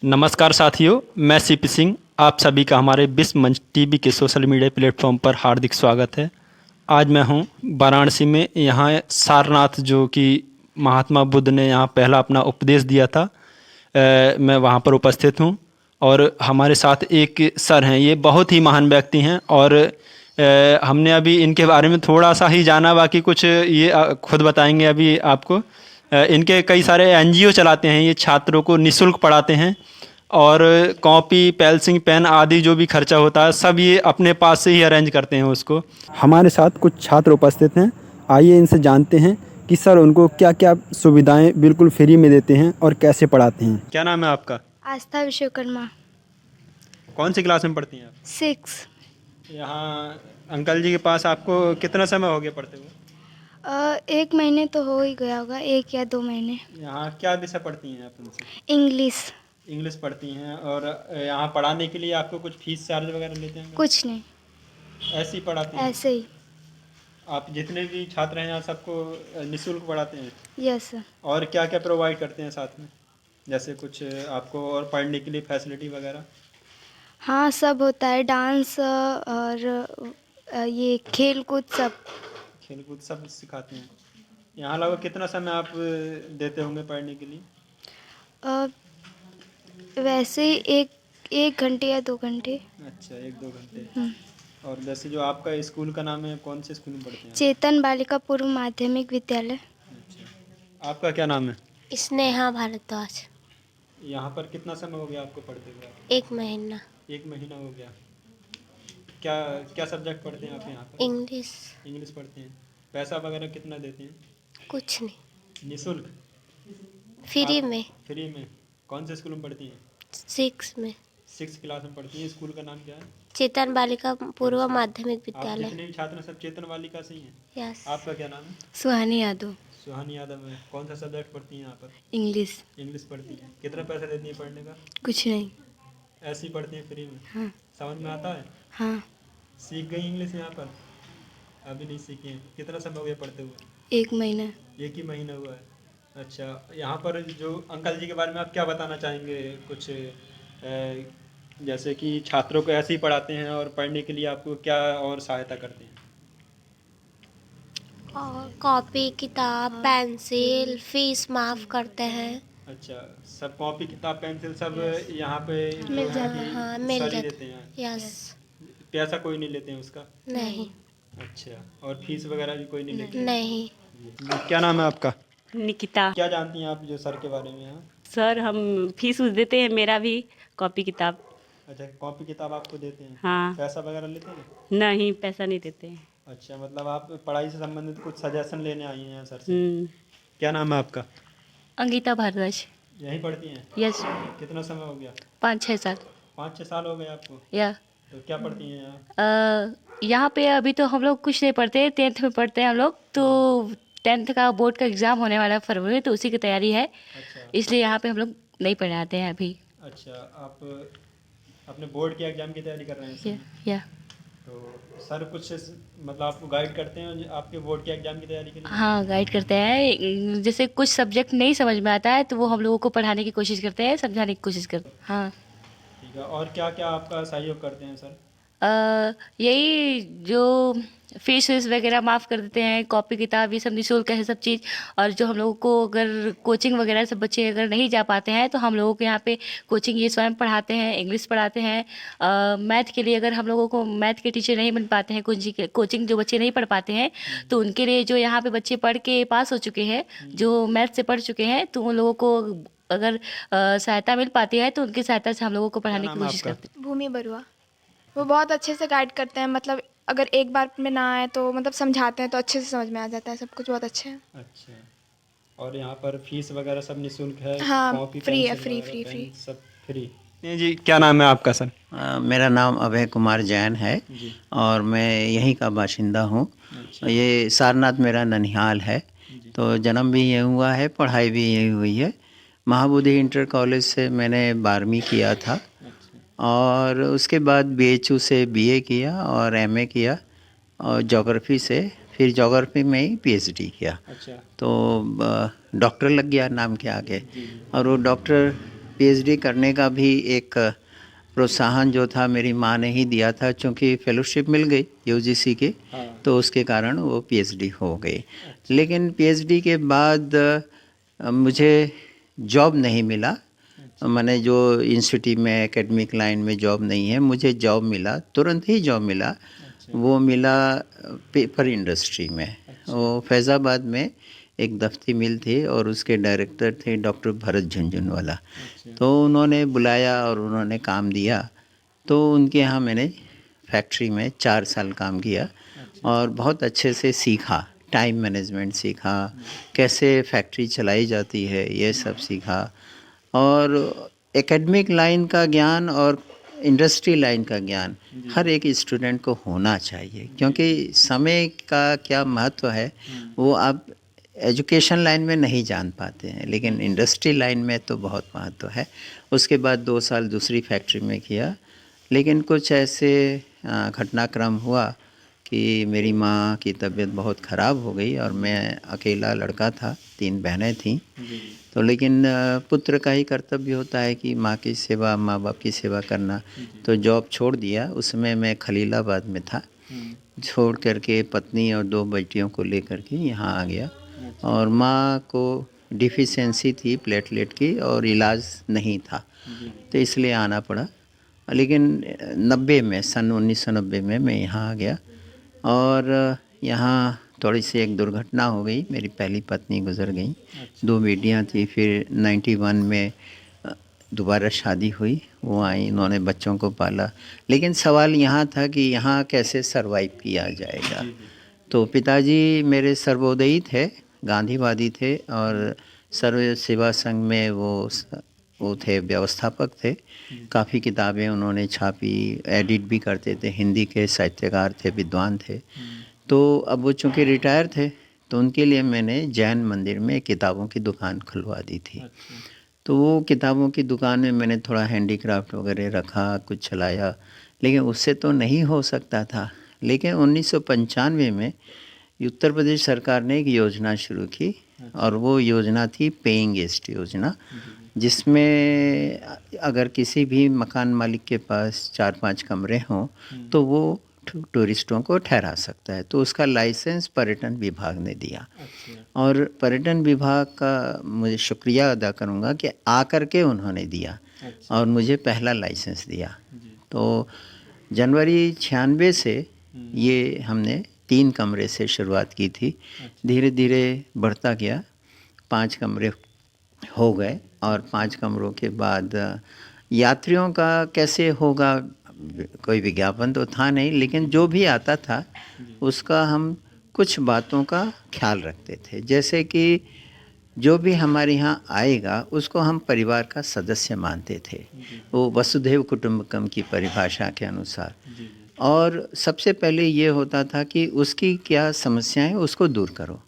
नमस्कार साथियों, मैं सीपी सिंह। आप सभी का हमारे विश्व मंच टीवी के सोशल मीडिया प्लेटफॉर्म पर हार्दिक स्वागत है। आज मैं हूं वाराणसी में। यहाँ सारनाथ जो कि महात्मा बुद्ध ने यहाँ पहला अपना उपदेश दिया था, मैं वहाँ पर उपस्थित हूँ। और हमारे साथ एक सर हैं, ये बहुत ही महान व्यक्ति हैं। और हमने अभी इनके बारे में थोड़ा सा ही जाना, बाकी कुछ ये खुद बताएंगे अभी आपको। इनके कई सारे एनजीओ चलाते हैं, ये छात्रों को निःशुल्क पढ़ाते हैं। और कॉपी, पेंसिल, पेन आदि जो भी खर्चा होता है सब ये अपने पास से ही अरेंज करते हैं उसको। हमारे साथ कुछ छात्र उपस्थित हैं, आइए इनसे जानते हैं कि सर उनको क्या क्या सुविधाएं बिल्कुल फ्री में देते हैं और कैसे पढ़ाते हैं। क्या नाम है आपका? आस्था विश्वकर्मा। कौन सी क्लास में पढ़ती हैं आप? 6। यहाँ अंकल जी के पास आपको कितना समय हो गया पढ़ते हुए? 1 महीने तो हो ही गया होगा, 1 या 2 महीने। यहाँ क्या विषय पढ़ती हैं आप उनसे? इंग्लिश। इंग्लिश पढ़ती हैं। और यहाँ पढ़ाने के लिए आपको कुछ फीस चार्ज वगैरह लेते हैं? कुछ नहीं, ऐसे ही पढ़ाते हैं? ऐसे ही। आप जितने भी छात्र हैं यहाँ सबको निःशुल्क पढ़ाते हैं? Yes sir. और क्या क्या प्रोवाइड करते हैं साथ में, जैसे कुछ आपको और पढ़ने के लिए फैसिलिटी वगैरह? हाँ, सब होता है, डांस और ये खेल कूद सब। खेलकूद सब सिखाते हैं। यहाँ लगभग कितना समय आप देते होंगे पढ़ने के लिए? अ, वैसे ही एक घंटे या 2 घंटे। अच्छा, 1-2 घंटे। हम्म। और जैसे जो आपका स्कूल का नाम है, कौन से स्कूल में पढ़ते हैं? चेतन बालिका पूर्व माध्यमिक विद्यालय। अच्छा, आपका क्या नाम है? स्नेहा भारद्वाज। यहाँ पर कितना समय हो गया आपको पढ़ते हुए? 1 महीना। 1 महीना हो गया। क्या क्या सब्जेक्ट पढ़ते हैं आप यहाँ पर? इंग्लिश। इंग्लिश पढ़ते हैं। पैसा वगैरह कितना देते हैं? कुछ नहीं, निःशुल्क? फ्री आप में। फ्री में? कौन से स्कूल में पढ़ती हैं? 6 में। 6 क्लास में पढ़ती हैं। स्कूल का नाम क्या है? चेतन बालिका पूर्व माध्यमिक आप विद्यालय। जितने भी छात्र हैं सब चेतन बालिका से ही हैं? यस। आपका क्या नाम है? सुहानी यादव। सुहानी यादव है। कौन सा सब्जेक्ट पढ़ती हैं यहाँ पर? इंग्लिश। इंग्लिश पढ़ती हैं। कितना पैसा देती हैं पढ़ने का? कुछ नहीं। ऐसे ही पढ़ती हैं फ्री में? हाँ। समझ में आता है? हाँ। सीख गई इंग्लिश यहाँ पर? अभी नहीं सीखी हैं। कितना समय हो गया पढ़ते हुए? 1 महीना। 1 ही महीना हुआ है। अच्छा, यहाँ पर जो अंकल जी के बारे में आप क्या बताना चाहेंगे? कुछ जैसे कि छात्रों को ऐसे ही पढ़ाते हैं और पढ़ने के लिए आपको क्या और सहायता करते हैं? और कॉपी, किताब, पेंसिल, फीस माफ़ करते हैं। अच्छा, सब कॉपी, किताब, पेंसिल सब यहाँ पे मिल जो जाता है है, कि हाँ मिल सर ही जाता देते हैं? है। यस। पैसा कोई नहीं लेते हैं उसका? नहीं। अच्छा, और फीस वगैरह भी कोई नहीं लेते? नहीं। जी, क्या नाम है आपका? निकिता। क्या जानती हैं आप जो सर के बारे में यहाँ? सर हम फीस उस देते हैं, मेरा भी कॉपी किताब। अच्छा, कॉपी किताब आपको देते हैं? हाँ। पैसा वगैरह लेते हैं? नहीं, पैसा नहीं देते हैं। अच्छा, मतलब आप पढ़ाई से संबंधित कुछ सजेशन लेने आई हैं यहाँ सर से? हम्म। क्या नाम है आपका? अंकिता भारद्वाज। यहीं पढ़ती हैं? यस। कितना समय हो गया? 5-6 साल। 5-6 साल हो गए आपको? या तो क्या पढ़ती हैं यहाँ? यहाँ पे अभी तो हम लोग कुछ नहीं पढ़ते, 10th में पढ़ते हैं हम लोग। तो 10th का बोर्ड का एग्ज़ाम होने वाला है फरवरी में, तो उसी की तैयारी है, अच्छा। इसलिए यहाँ पे हम लोग नहीं पढ़ाते हैं अभी। अच्छा, आप अपने बोर्ड के एग्ज़ाम की तैयारी कर रहे हैं इस या, समय? या। तो सर कुछ मतलब आपको गाइड करते हैं आपके बोर्ड के एग्ज़ाम की तैयारी के लिए? हाँ, गाइड करते हैं। जैसे कुछ सब्जेक्ट नहीं समझ में आता है तो वो हम लोगों को पढ़ाने की कोशिश करते हैं, समझाने की कोशिश करते हैं। हाँ। ठीक है। और क्या क्या आपका सहयोग करते हैं सर? यही जो फीस वीस वगैरह माफ़ कर देते हैं, कॉपी किताब ये सब निःशुल्क है सब चीज़। और जो हम लोगों को अगर कोचिंग वगैरह सब बच्चे अगर नहीं जा पाते हैं तो हम लोगों के यहाँ पे कोचिंग ये स्वयं पढ़ाते हैं, इंग्लिश पढ़ाते हैं। मैथ के लिए अगर हम लोगों को मैथ के टीचर नहीं बन पाते हैं, कोचिंग जो बच्चे नहीं पढ़ पाते हैं, तो उनके लिए जो यहाँ पे बच्चे पढ़ के पास हो चुके हैं, जो मैथ से पढ़ चुके हैं, तो उन लोगों को अगर सहायता मिल पाती है तो उनकी सहायता से हम लोगों को पढ़ाने की नाम है कोशिश आपका? करते हैं। भूमि बरुआ। वो बहुत अच्छे से गाइड करते हैं, मतलब अगर एक बार में ना आए तो मतलब समझाते हैं तो अच्छे से समझ में आ जाता है, सब कुछ बहुत अच्छे हैं। अच्छा, और यहाँ पर फीस वगैरह सब निःशुल्क है? हाँ, कॉपी, फ्री है, पेंसिल फ्री वगैरह, फ्री पेन फ्री। सब फ्री? जी, क्या नाम है आपका सर? मेरा नाम अभय कुमार जैन है जी। और मैं यहीं का बाशिंदा हूँ। अच्छा। ये सारनाथ मेरा ननिहाल है, जी। तो जन्म भी यहीं हुआ है, पढ़ाई भी यहीं हुई है। महाबोधि इंटर कॉलेज से मैंने 12वीं किया था अच्छा। और उसके बाद BHU से BA किया और MA किया और जोग्राफ़ी से फिर जोग्राफ़ी में ही PhD किया। अच्छा। तो डॉक्टर लग गया नाम के आगे। जी। और वो डॉक्टर पीएचडी करने का भी एक प्रोत्साहन जो था मेरी माँ ने ही दिया था, क्योंकि फेलोशिप मिल गई यूजीसी की, तो उसके कारण वो पीएचडी हो गई। लेकिन पीएचडी के बाद मुझे जॉब नहीं मिला। मैंने जो इंस्टीट्यूट में एकेडमिक लाइन में जॉब नहीं है, मुझे जॉब मिला, तुरंत ही जॉब मिला। वो मिला पेपर इंडस्ट्री में। वो फैज़ाबाद में एक दफ्ती मिल थी और उसके डायरेक्टर थे डॉक्टर भरत झुनझुनवाला। तो उन्होंने बुलाया और उन्होंने काम दिया। तो उनके यहाँ मैंने फैक्ट्री में 4 साल काम किया और बहुत अच्छे से सीखा। टाइम मैनेजमेंट सीखा, कैसे फैक्ट्री चलाई जाती है ये सब सीखा। और एकेडमिक लाइन का ज्ञान और इंडस्ट्री लाइन का ज्ञान हर एक स्टूडेंट को होना चाहिए, क्योंकि समय का क्या महत्व है वो आप एजुकेशन लाइन में नहीं जान पाते हैं, लेकिन इंडस्ट्री लाइन में तो बहुत महत्व है। उसके बाद 2 साल दूसरी फैक्ट्री में किया, लेकिन कुछ ऐसे घटनाक्रम हुआ कि मेरी माँ की तबीयत बहुत ख़राब हो गई और मैं अकेला लड़का था, 3 बहनें थीं। तो लेकिन पुत्र का ही कर्तव्य होता है कि माँ की सेवा, माँ बाप की सेवा करना। तो जॉब छोड़ दिया। उस समय मैं खलीलाबाद में था। छोड़ करके पत्नी और 2 बेटियों को लेकर के यहाँ आ गया। और माँ को डिफिशियंसी थी प्लेटलेट की और इलाज नहीं था, तो इसलिए आना पड़ा। लेकिन 90 में, सन 1990 में मैं यहाँ आ गया और यहाँ थोड़ी सी एक दुर्घटना हो गई। मेरी पहली पत्नी गुजर गई। 2 बेटियाँ थी। फिर 91 में दोबारा शादी हुई, वो आई, उन्होंने बच्चों को पाला। लेकिन सवाल यहाँ था कि यहाँ कैसे सरवाइव किया जाएगा। तो पिताजी मेरे सर्वोदयी थे, गांधीवादी थे और सर्व सेवा संघ में वो थे, व्यवस्थापक थे। काफ़ी किताबें उन्होंने छापी, एडिट भी करते थे, हिंदी के साहित्यकार थे, विद्वान थे। तो अब वो चूँकि रिटायर थे, तो उनके लिए मैंने जैन मंदिर में किताबों की दुकान खुलवा दी थी। तो वो किताबों की दुकान में मैंने थोड़ा हैंडीक्राफ्ट वगैरह रखा, कुछ चलाया, लेकिन उससे तो नहीं हो सकता था। लेकिन 1995 में उत्तर प्रदेश सरकार ने एक योजना शुरू की और वो योजना थी पेइंग गेस्ट योजना, जिसमें अगर किसी भी मकान मालिक के पास 4-5 कमरे हों तो वो टूरिस्टों को ठहरा सकता है। तो उसका लाइसेंस पर्यटन विभाग ने दिया। और पर्यटन विभाग का मुझे शुक्रिया अदा करूँगा कि आकर के उन्होंने दिया और मुझे पहला लाइसेंस दिया। तो जनवरी 96 से ये हमने 3 कमरे से शुरुआत की थी। धीरे धीरे बढ़ता गया, 5 कमरे हो गए और 5 कमरों के बाद यात्रियों का कैसे होगा, कोई विज्ञापन तो था नहीं, लेकिन जो भी आता था उसका हम कुछ बातों का ख्याल रखते थे। जैसे कि जो भी हमारे यहाँ आएगा उसको हम परिवार का सदस्य मानते थे, वो वसुधैव कुटुंबकम की परिभाषा के अनुसार। और सबसे पहले ये होता था कि उसकी क्या समस्याएं उसको दूर करो।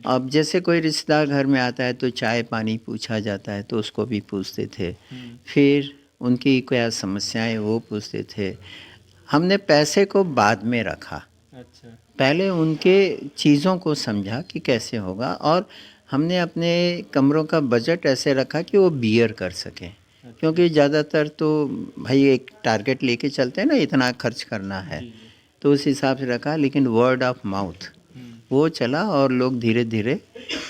अब जैसे कोई रिश्तेदार घर में आता है तो चाय पानी पूछा जाता है, तो उसको भी पूछते थे। फिर उनकी क्या समस्याएं वो पूछते थे। हमने पैसे को बाद में रखा, पहले उनके चीज़ों को समझा कि कैसे होगा। और हमने अपने कमरों का बजट ऐसे रखा कि वो बियर कर सकें, क्योंकि ज़्यादातर तो भाई एक टारगेट लेके चलते हैं ना, इतना खर्च करना है, तो उस हिसाब से रखा। लेकिन वर्ड ऑफ माउथ वो चला और लोग धीरे धीरे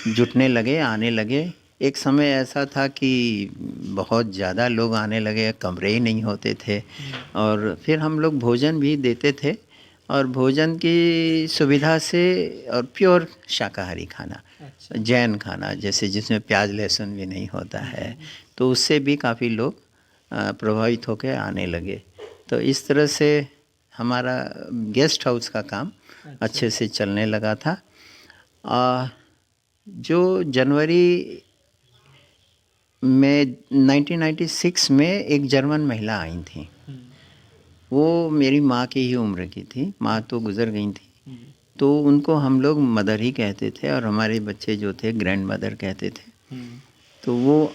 जुटने लगे, आने लगे। एक समय ऐसा था कि बहुत ज़्यादा लोग आने लगे, कमरे ही नहीं होते थे। और फिर हम लोग भोजन भी देते थे, और भोजन की सुविधा से, और प्योर शाकाहारी खाना, जैन खाना, जैसे जिसमें प्याज लहसुन भी नहीं होता है, तो उससे भी काफ़ी लोग प्रभावित होकर आने लगे। तो इस तरह से हमारा गेस्ट हाउस का काम अच्छे से चलने लगा था। जो जनवरी में 1996 में एक जर्मन महिला आई थी, वो मेरी माँ की ही उम्र की थी। माँ तो गुज़र गई थी, तो उनको हम लोग मदर ही कहते थे और हमारे बच्चे जो थे ग्रैंड मदर कहते थे। तो वो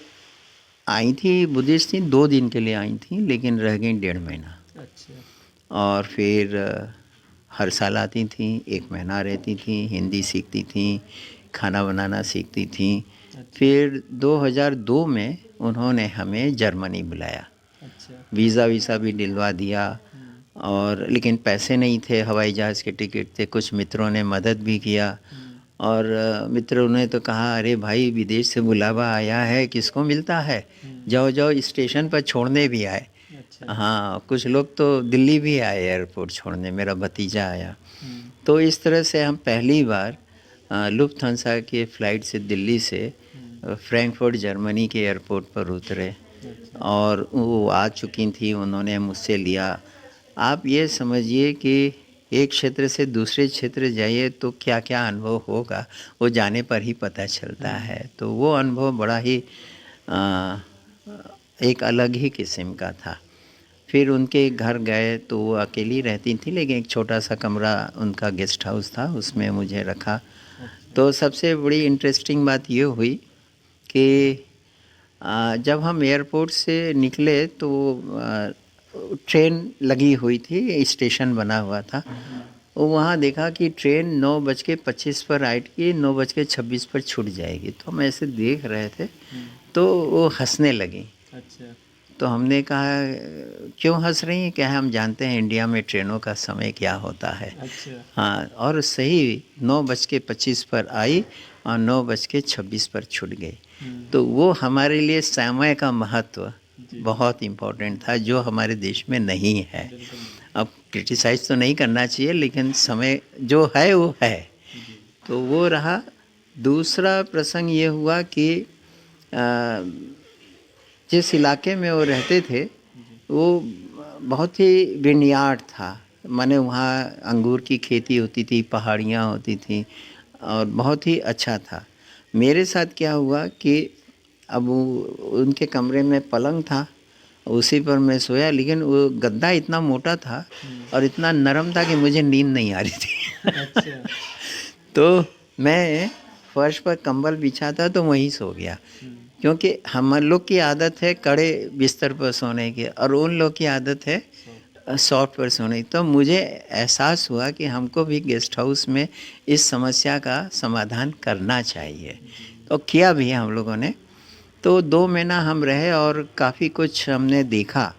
आई थी, बुद्धिस्ट थी, 2 दिन के लिए आई थी, लेकिन रह गई 1.5 महीना। और फिर हर साल आती थी, 1 महीना रहती थी, हिंदी सीखती थी, खाना बनाना सीखती थी। फिर 2002 में उन्होंने हमें जर्मनी बुलाया। अच्छा। वीज़ा भी दिलवा दिया, और लेकिन पैसे नहीं थे, हवाई जहाज़ के टिकट थे। कुछ मित्रों ने मदद भी किया, और मित्रों ने तो कहा, अरे भाई विदेश से बुलावा आया है, किसको मिलता है, जाओ जाओ, स्टेशन पर छोड़ने भी आए। अच्छा। हाँ, कुछ लोग तो दिल्ली भी आए एयरपोर्ट छोड़ने, मेरा भतीजा आया। तो इस तरह से हम पहली बार लुफ्थांसा के फ़्लाइट से दिल्ली से फ्रैंकफर्ट जर्मनी के एयरपोर्ट पर उतरे, और वो आ चुकी थी, उन्होंने मुझसे लिया। आप ये समझिए कि एक क्षेत्र से दूसरे क्षेत्र जाइए तो क्या क्या अनुभव होगा, वो जाने पर ही पता चलता है। तो वो अनुभव बड़ा ही एक अलग ही किस्म का था। फिर उनके घर गए तो वो अकेली रहती थी, लेकिन एक छोटा सा कमरा उनका गेस्ट हाउस था, उसमें मुझे रखा। तो सबसे बड़ी इंटरेस्टिंग बात ये हुई कि जब हम एयरपोर्ट से निकले तो ट्रेन लगी हुई थी, स्टेशन बना हुआ था। वो वहाँ देखा कि ट्रेन 9:25 पर आई थी, 9:26 पर छूट जाएगी। तो हम ऐसे देख रहे थे, तो वो हंसने लगी। अच्छा। तो हमने कहा, क्यों हंस रही हैं? क्या हम जानते हैं इंडिया में ट्रेनों का समय क्या होता है। अच्छा। हाँ, और सही 9:25 पर आई और 9:26 पर छूट गई। तो वो हमारे लिए समय का महत्व बहुत इम्पोर्टेंट था, जो हमारे देश में नहीं है। अब क्रिटिसाइज़ तो नहीं करना चाहिए, लेकिन समय जो है वो है। तो वो रहा। दूसरा प्रसंग ये हुआ कि जिस इलाके में वो रहते थे वो बहुत ही विनयार्ड था, माने वहाँ अंगूर की खेती होती थी, पहाड़ियाँ होती थी, और बहुत ही अच्छा था। मेरे साथ क्या हुआ कि अब उनके कमरे में पलंग था, उसी पर मैं सोया, लेकिन वो गद्दा इतना मोटा था और इतना नरम था कि मुझे नींद नहीं आ रही थी। अच्छा। तो मैं फर्श पर कंबल बिछा था तो वहीं सो गया, क्योंकि हम लोग की आदत है कड़े बिस्तर पर सोने की, और उन लोग की आदत है सॉफ्ट पर सोने की। तो मुझे एहसास हुआ कि हमको भी गेस्ट हाउस में इस समस्या का समाधान करना चाहिए, तो किया भी हम लोगों ने। तो 2 महीना हम रहे और काफ़ी कुछ हमने देखा।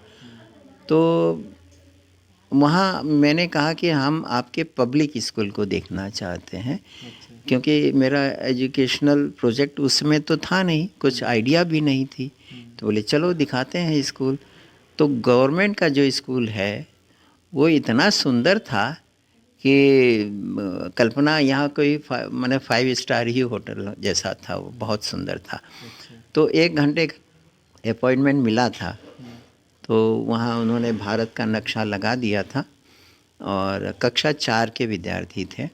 तो वहाँ मैंने कहा कि हम आपके पब्लिक स्कूल को देखना चाहते हैं, क्योंकि मेरा एजुकेशनल प्रोजेक्ट उसमें तो था नहीं, कुछ आइडिया भी नहीं थी। तो बोले चलो दिखाते हैं स्कूल। तो गवर्नमेंट का जो स्कूल है वो इतना सुंदर था कि कल्पना यहाँ कोई माने 5 स्टार ही होटल जैसा था, वो बहुत सुंदर था। तो 1 घंटे अपॉइंटमेंट मिला था, तो वहाँ उन्होंने भारत का नक्शा लगा दिया था, और कक्षा 4 के विद्यार्थी थे।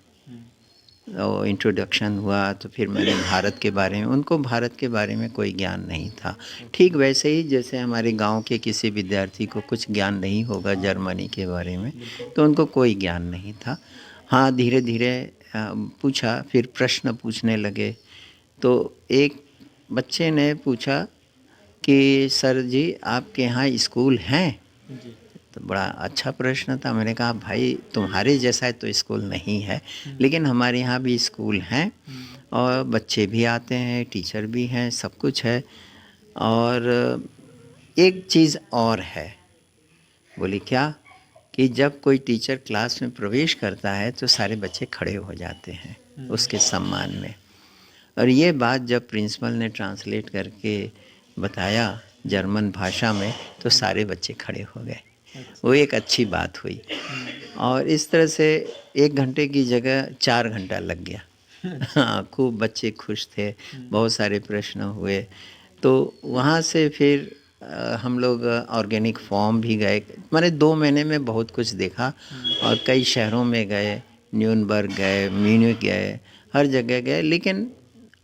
तो इंट्रोडक्शन हुआ, तो फिर मैंने भारत के बारे में, उनको भारत के बारे में कोई ज्ञान नहीं था। ठीक वैसे ही जैसे हमारे गांव के किसी विद्यार्थी को कुछ ज्ञान नहीं होगा जर्मनी के बारे में, तो उनको कोई ज्ञान नहीं था। हाँ, धीरे धीरे पूछा, फिर प्रश्न पूछने लगे। तो एक बच्चे ने पूछा कि सर जी आपके यहाँ स्कूल हैं? तो बड़ा अच्छा प्रश्न था। मैंने कहा भाई तुम्हारे जैसा है तो स्कूल नहीं है, लेकिन हमारे यहाँ भी स्कूल हैं, और बच्चे भी आते हैं, टीचर भी हैं, सब कुछ है। और एक चीज़ और है। बोली क्या? कि जब कोई टीचर क्लास में प्रवेश करता है तो सारे बच्चे खड़े हो जाते हैं उसके सम्मान में। और ये बात जब प्रिंसिपल ने ट्रांसलेट करके बताया जर्मन भाषा में, तो सारे बच्चे खड़े हो गए। वो एक अच्छी बात हुई, और इस तरह से 1 घंटे की जगह 4 घंटा लग गया। हाँ, खूब बच्चे खुश थे, बहुत सारे प्रश्न हुए। तो वहाँ से फिर हम लोग ऑर्गेनिक फॉर्म भी गए, मैंने 2 महीने में बहुत कुछ देखा, और कई शहरों में गए, न्यूनबर्ग गए, म्यूनिख गए, हर जगह गए। लेकिन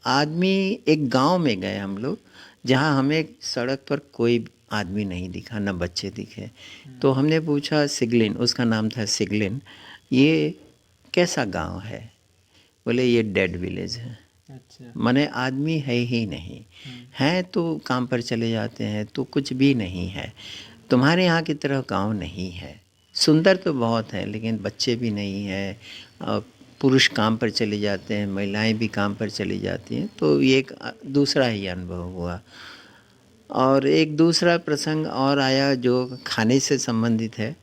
आदमी, एक गांव में गए हम लोग, जहां हमें सड़क पर कोई आदमी नहीं दिखा, न बच्चे दिखे। तो हमने पूछा सिगलिन, उसका नाम था सिगलिन, ये कैसा गांव है? बोले ये डेड विलेज है। अच्छा। माने आदमी है ही नहीं, हैं तो काम पर चले जाते हैं, तो कुछ भी नहीं है। तुम्हारे यहाँ की तरह गांव नहीं है। सुंदर तो बहुत है, लेकिन बच्चे भी नहीं हैं, और पुरुष काम पर चले जाते हैं, महिलाएं भी काम पर चली जाती हैं, तो ये एक दूसरा ही अनुभव हुआ। और एक दूसरा प्रसंग और आया जो खाने से संबंधित है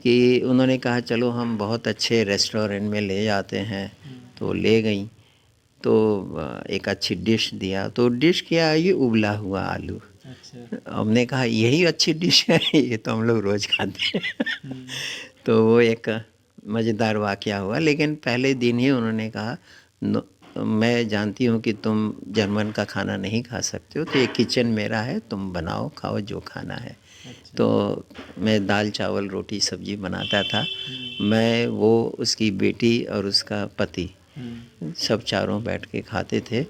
कि उन्होंने कहा चलो हम बहुत अच्छे रेस्टोरेंट में ले जाते हैं, तो ले गई। तो एक अच्छी डिश दिया, तो डिश क्या है, ये उबला हुआ आलू। हमने कहा यही अच्छी डिश है, ये तो हम लोग रोज़ खाते हैं। तो वो एक मज़ेदार वाक़या हुआ। लेकिन पहले दिन ही उन्होंने कहा मैं जानती हूँ कि तुम जर्मन का खाना नहीं खा सकते हो, तो ये किचन मेरा है, तुम बनाओ खाओ जो खाना है। तो मैं दाल चावल रोटी सब्जी बनाता था, मैं वो उसकी बेटी और उसका पति सब चारों बैठ के खाते थे।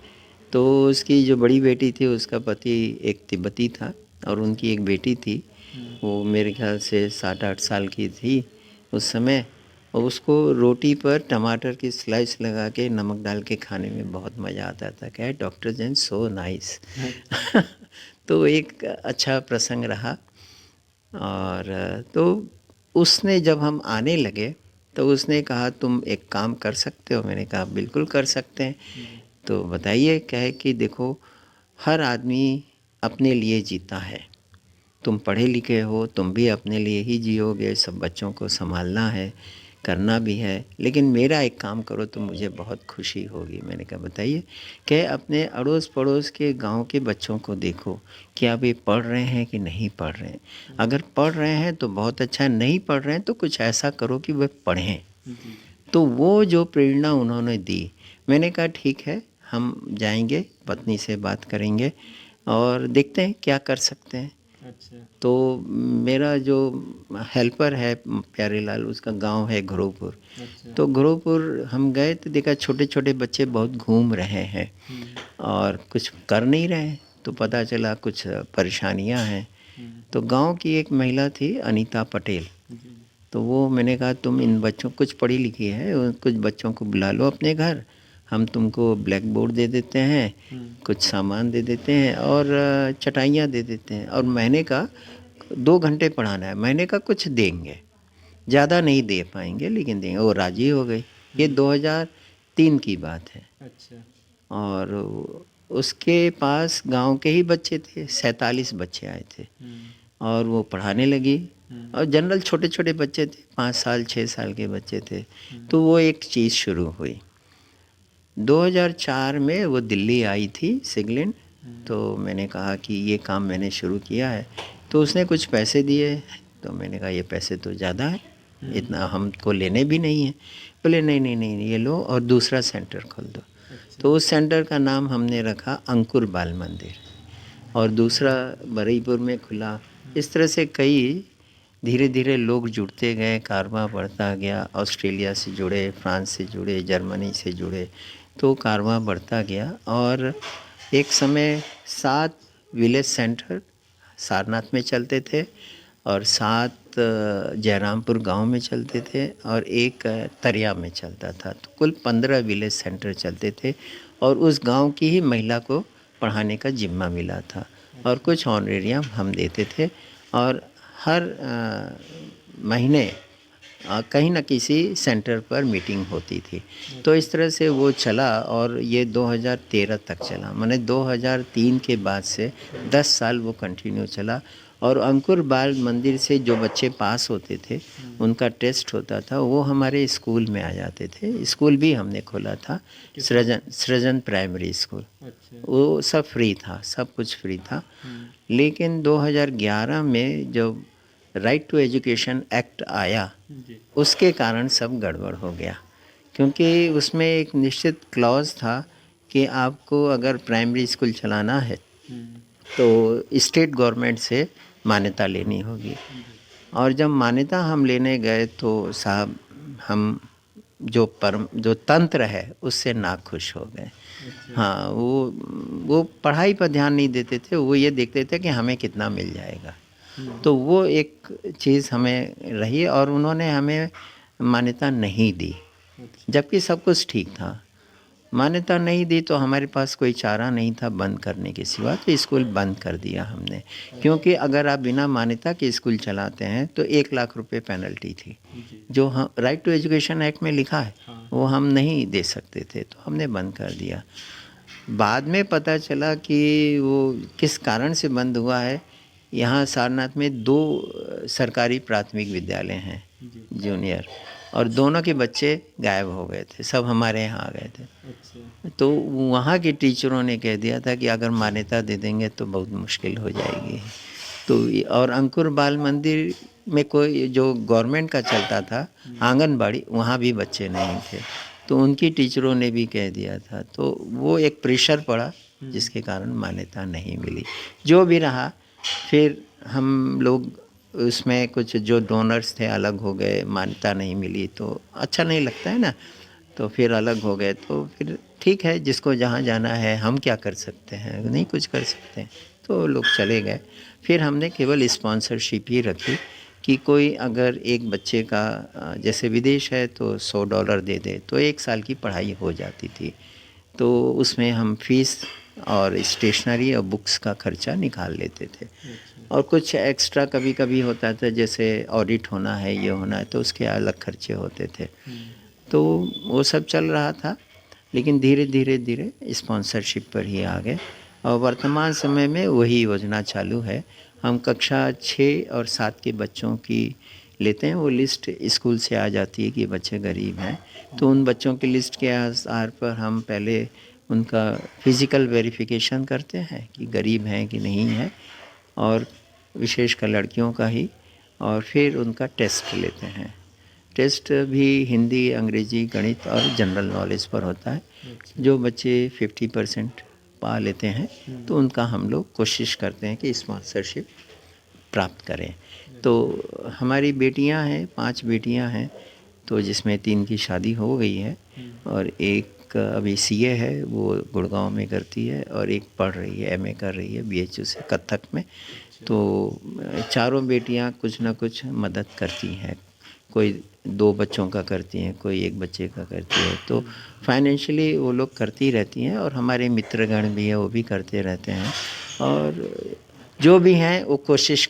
तो उसकी जो बड़ी बेटी थी उसका पति एक तिब्बती था और उनकी एक बेटी थी, वो मेरे ख्याल से 7-8 साल की थी उस समय, और उसको रोटी पर टमाटर की स्लाइस लगा के नमक डाल के खाने में बहुत मज़ा आता था। क्या डॉक्टर जैन सो नाइस। तो एक अच्छा प्रसंग रहा। और तो उसने जब हम आने लगे तो उसने कहा तुम एक काम कर सकते हो। मैंने कहा बिल्कुल कर सकते हैं। तो बताइए। क्या है कि देखो हर आदमी अपने लिए जीता है, तुम पढ़े लिखे हो, तुम भी अपने लिए ही जियोगे, सब बच्चों को संभालना है, करना भी है, लेकिन मेरा एक काम करो तो मुझे बहुत खुशी होगी। मैंने कहा बताइए। कि अपने अड़ोस पड़ोस के गांव के बच्चों को देखो कि अब ये पढ़ रहे हैं कि नहीं पढ़ रहे हैं। अगर पढ़ रहे हैं तो बहुत अच्छा, नहीं पढ़ रहे हैं तो कुछ ऐसा करो कि वे पढ़ें। तो वो जो प्रेरणा उन्होंने दी, मैंने कहा ठीक है, हम जाएंगे, पत्नी से बात करेंगे और देखते हैं क्या कर सकते हैं। तो मेरा जो हेल्पर है प्यारेलाल, उसका गांव है घरोपुर। तो घरोपुर हम गए तो देखा छोटे छोटे बच्चे बहुत घूम रहे हैं और कुछ कर नहीं रहे, तो पता चला कुछ परेशानियां हैं। तो गांव की एक महिला थी अनीता पटेल, तो वो मैंने कहा तुम इन बच्चों, कुछ पढ़ी लिखी है, कुछ बच्चों को बुला लो अपने घर, हम तुमको ब्लैक बोर्ड दे देते हैं, कुछ सामान दे देते हैं और चटाइयाँ दे देते हैं, और महीने का 2 घंटे पढ़ाना है, महीने का कुछ देंगे, ज़्यादा नहीं दे पाएंगे लेकिन देंगे। वो राज़ी हो गई। ये 2003 की बात है। और उसके पास गांव के ही बच्चे थे, 47 बच्चे आए थे और वो पढ़ाने लगी। और जनरल छोटे छोटे बच्चे थे, 5 साल 6 साल के बच्चे थे। तो वो एक चीज़ शुरू हुई। 2004 में वो दिल्ली आई थी सिगलिन। तो मैंने कहा कि ये काम मैंने शुरू किया है, तो उसने कुछ पैसे दिए। तो मैंने कहा ये पैसे तो ज़्यादा है, इतना हमको लेने भी नहीं है। बोले नहीं नहीं नहीं, ये लो और दूसरा सेंटर खोल दो। तो उस सेंटर का नाम हमने रखा अंकुर बाल मंदिर, और दूसरा बरईपुर में खुला। इस तरह से कई धीरे धीरे लोग जुड़ते गए, कारवां बढ़ता गया। ऑस्ट्रेलिया से जुड़े, फ्रांस से जुड़े, जर्मनी से जुड़े, तो कारवां बढ़ता गया। और एक समय 7 विलेज सेंटर सारनाथ में चलते थे और 7 जयरामपुर गांव में चलते थे और एक तरिया में चलता था। तो कुल 15 विलेज सेंटर चलते थे और उस गांव की ही महिला को पढ़ाने का जिम्मा मिला था और कुछ ऑनरेरियम हम देते थे। और हर महीने कहीं ना किसी सेंटर पर मीटिंग होती थी। तो इस तरह से वो चला और ये 2013 तक चला। माने 2003 के बाद से 10 साल वो कंटिन्यू चला। और अंकुर बाल मंदिर से जो बच्चे पास होते थे, उनका टेस्ट होता था, वो हमारे स्कूल में आ जाते थे। स्कूल भी हमने खोला था, सृजन प्राइमरी स्कूल। वो सब फ्री था, सब कुछ फ्री था। लेकिन 2011 में जब राइट टू एजुकेशन एक्ट आया, उसके कारण सब गड़बड़ हो गया। क्योंकि उसमें एक निश्चित क्लॉज था कि आपको अगर प्राइमरी स्कूल चलाना है तो स्टेट गवर्नमेंट से मान्यता लेनी होगी। और जब मान्यता हम लेने गए तो साहब हम जो तंत्र है उससे नाखुश हो गए। हाँ, वो पढ़ाई पर ध्यान नहीं देते थे, वो ये देखते थे कि हमें कितना मिल जाएगा। तो वो एक चीज़ हमें रही और उन्होंने हमें मान्यता नहीं दी, जबकि सब कुछ ठीक था। मान्यता नहीं दी तो हमारे पास कोई चारा नहीं था बंद करने के सिवा, तो स्कूल बंद कर दिया हमने। क्योंकि अगर आप बिना मान्यता के स्कूल चलाते हैं तो 1 लाख रुपए पेनल्टी थी, जो हम राइट टू एजुकेशन एक्ट में लिखा है, वो हम नहीं दे सकते थे, तो हमने बंद कर दिया। बाद में पता चला कि वो किस कारण से बंद हुआ है। यहाँ सारनाथ में 2 सरकारी प्राथमिक विद्यालय हैं जूनियर, और दोनों के बच्चे गायब हो गए थे, सब हमारे यहाँ आ गए थे। तो वहाँ के टीचरों ने कह दिया था कि अगर मान्यता दे देंगे तो बहुत मुश्किल हो जाएगी। तो और अंकुर बाल मंदिर में कोई जो गवर्नमेंट का चलता था आंगनबाड़ी, वहाँ भी बच्चे नहीं थे, तो उनकी टीचरों ने भी कह दिया था। तो वो एक प्रेशर पड़ा जिसके कारण मान्यता नहीं मिली। जो भी रहा, फिर हम लोग उसमें कुछ जो डोनर्स थे अलग हो गए, मान्यता नहीं मिली तो अच्छा नहीं लगता है ना, तो फिर अलग हो गए। तो फिर ठीक है, जिसको जहाँ जाना है, हम क्या कर सकते हैं, नहीं कुछ कर सकते हैं, तो लोग चले गए। फिर हमने केवल स्पॉन्सरशिप ही रखी कि कोई अगर एक बच्चे का जैसे विदेश है तो $100 दे दे तो 1 साल की पढ़ाई हो जाती थी। तो उसमें हम फीस और स्टेशनरी और बुक्स का खर्चा निकाल लेते थे। और कुछ एक्स्ट्रा कभी कभी होता था, जैसे ऑडिट होना है, ये होना है, तो उसके अलग खर्चे होते थे। तो वो सब चल रहा था, लेकिन धीरे धीरे स्पॉन्सरशिप पर ही आ गए। और वर्तमान समय में वही योजना चालू है। हम कक्षा 6 और 7 के बच्चों की लेते हैं, वो लिस्ट स्कूल से आ जाती है कि बच्चे गरीब हैं, तो उन बच्चों की लिस्ट के आधार पर हम पहले उनका फिज़िकल वेरिफिकेशन करते हैं कि गरीब हैं कि नहीं है, और विशेषकर लड़कियों का ही, और फिर उनका टेस्ट लेते हैं। टेस्ट भी हिंदी, अंग्रेजी, गणित और जनरल नॉलेज पर होता है। जो बच्चे 50% पा लेते हैं तो उनका हम लोग कोशिश करते हैं कि स्पॉन्सरशिप प्राप्त करें। तो हमारी बेटियां हैं, 5 बेटियां हैं, तो जिसमें 3 की शादी हो गई है, और एक अभी सीए है, वो गुड़गांव में करती है, और एक पढ़ रही है, एमए कर रही है बीएचयू से कथक में। तो चारों बेटियां कुछ ना कुछ मदद करती हैं, कोई 2 बच्चों का करती हैं, कोई 1 बच्चे का करती है। तो फाइनेंशियली वो लोग करती रहती हैं, और हमारे मित्रगण भी है, वो भी करते रहते हैं, और जो भी हैं वो कोशिश